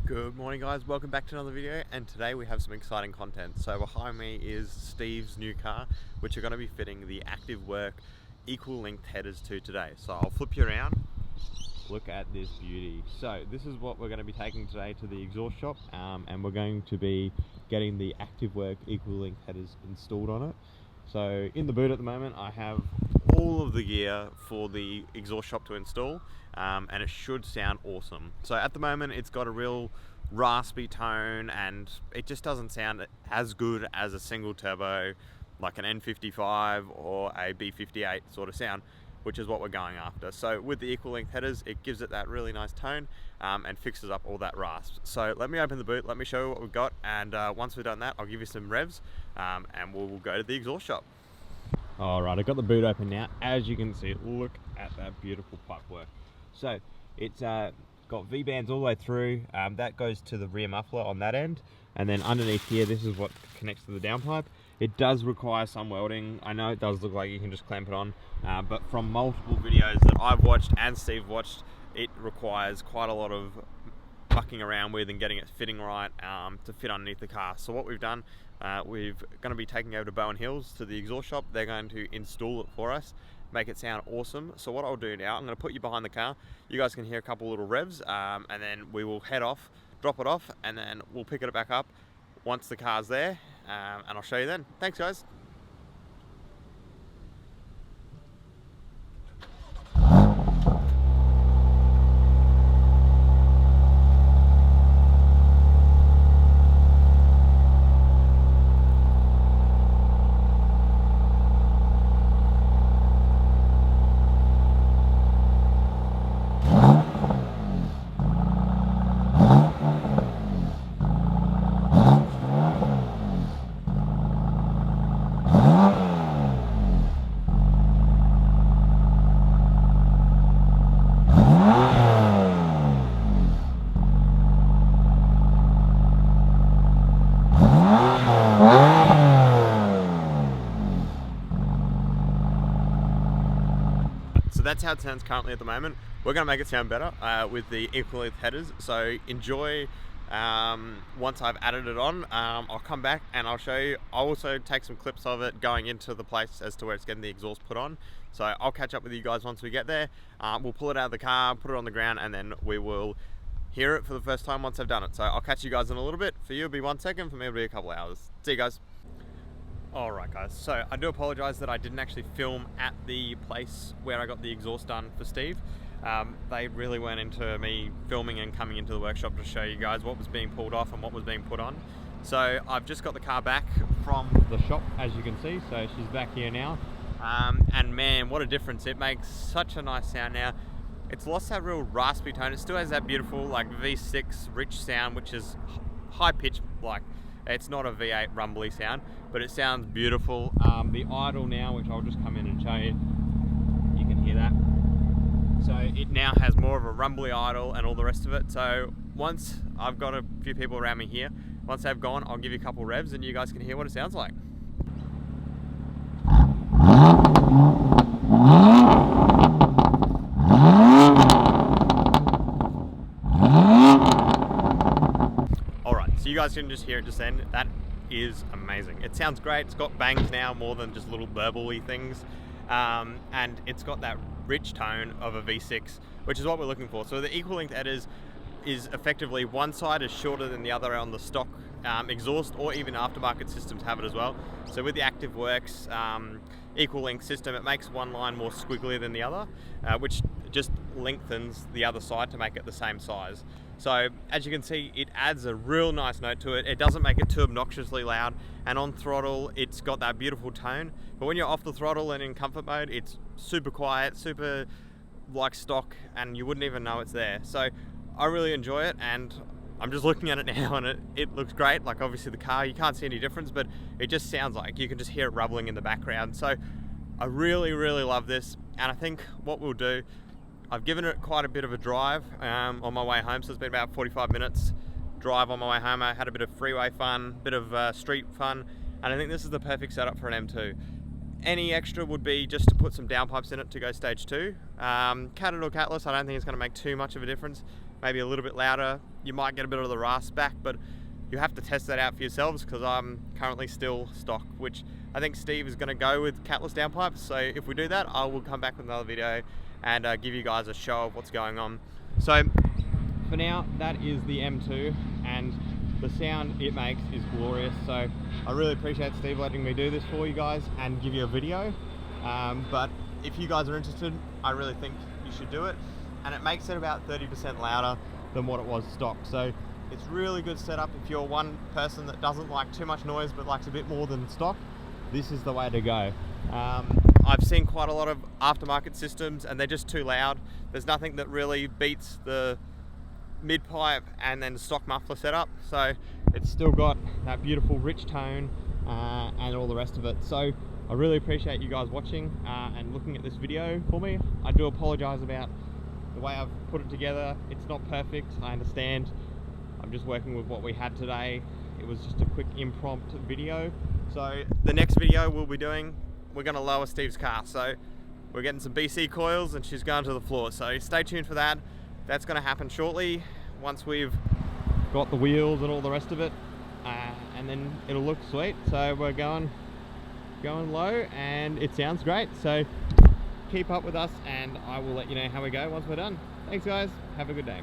Good morning guys, welcome back to another video, and today we have some exciting content. So behind me is Steve's new car, which we're going to be fitting the Active Work equal length headers to today. So I'll flip you around, look at this beauty. So this is what we're going to be taking today to the exhaust shop, and we're going to be getting the Active Work equal length headers installed on it. So in the boot at the moment I have all of the gear for the exhaust shop to install, and it should sound awesome. So at the moment it's got a real raspy tone and it just doesn't sound as good as a single turbo like an N55 or a B58 sort of sound, which is what we're going after. So with the equal length headers, it gives it that really nice tone and fixes up all that rasp. So let me open the boot, let me show you what we've got, and once we've done that I'll give you some revs and we'll go to the exhaust shop. Alright, I've got the boot open now. As you can see, look at that beautiful pipe work. So it's got V-bands all the way through, that goes to the rear muffler on that end, and then underneath here this is what connects to the downpipe. It does require some welding. I know it does look like you can just clamp it on, but from multiple videos that I've watched and Steve watched, it requires quite a lot of mucking around with and getting it fitting right to fit underneath the car. So what we've done, we're going to be taking over to Bowen Hills to the exhaust shop. They're going to install it for us, make it sound awesome. So what I'll do now, I'm going to put you behind the car. You guys can hear a couple little revs, and then we will head off, drop it off, and then we'll pick it back up once the car's there, and I'll show you then. Thanks guys. So that's how it sounds currently at the moment. We're going to make it sound better with the equal length headers. So enjoy. Once I've added it on, I'll come back and I'll show you. I'll also take some clips of it going into the place as to where it's getting the exhaust put on. So I'll catch up with you guys once we get there. We'll pull it out of the car, put it on the ground, and then we will hear it for the first time once I've done it. So I'll catch you guys in a little bit. For you it'll be 1 second, for me it'll be a couple hours. See you guys. Alright guys, so I do apologise that I didn't actually film at the place where I got the exhaust done for Steve. They really weren't into me filming and coming into the workshop to show you guys what was being pulled off and what was being put on. So I've just got the car back from the shop, as you can see. So she's back here now, and man, what a difference. It makes such a nice sound now. It's lost that real raspy tone. It still has that beautiful like V6 rich sound, which is high pitched, like it's not a V8 rumbly sound, but it sounds beautiful. The idle now, which I'll just come in and show you, you can hear that. So it now has more of a rumbly idle and all the rest of it. So once I've got a few people around me here, once they've gone, I'll give you a couple revs and you guys can hear what it sounds like. Alright, so you guys can just hear it just then. That is amazing. It sounds great. It's got bangs now more than just little burble-y things. And it's got that rich tone of a V6, which is what we're looking for. So the equal length headers is effectively one side is shorter than the other on the stock exhaust, or even aftermarket systems have it as well. So with the Active Works equal length system, it makes one line more squiggly than the other, which just lengthens the other side to make it the same size. So as you can see, it adds a real nice note to it. It doesn't make it too obnoxiously loud, and on throttle it's got that beautiful tone, but when you're off the throttle and in comfort mode, it's super quiet, super like stock, and you wouldn't even know it's there. So I really enjoy it, and I'm just looking at it now and it looks great. Like obviously the car, you can't see any difference, but it just sounds like you can just hear it rumbling in the background. So I really love this, and I think what we'll do, I've given it quite a bit of a drive on my way home, so it's been about 45 minutes drive on my way home. I had a bit of freeway fun, bit of street fun, and I think this is the perfect setup for an M2. Any extra would be just to put some downpipes in it to go stage 2. Catted or catless, I don't think it's going to make too much of a difference. maybe a little bit louder, you might get a bit of the rasp back, but you have to test that out for yourselves because I'm currently still stock, which I think Steve is going to go with catless downpipes. So if we do that, I will come back with another video and give you guys a show of what's going on. So for now, that is the M2, and the sound it makes is glorious. So I really appreciate Steve letting me do this for you guys and give you a video. But if you guys are interested, I really think you should do it. And it makes it about 30% louder than what it was stock. So it's really good setup if you're one person that doesn't like too much noise but likes a bit more than stock. This is the way to go. I've seen quite a lot of aftermarket systems and they're just too loud. There's nothing that really beats the mid-pipe and then stock muffler setup. So it's still got that beautiful rich tone and all the rest of it. So I really appreciate you guys watching and looking at this video for me. I do apologize about the way I've put it together. It's not perfect, I understand. I'm just working with what we had today. It was just a quick impromptu video. So the next video we'll be doing, we're going to lower Steve's car. So we're getting some BC coils and she's going to the floor. So stay tuned for that. That's going to happen shortly once we've got the wheels and all the rest of it. And then it'll look sweet. So we're going low and it sounds great. So keep up with us and I will let you know how we go once we're done. Thanks guys, have a good day.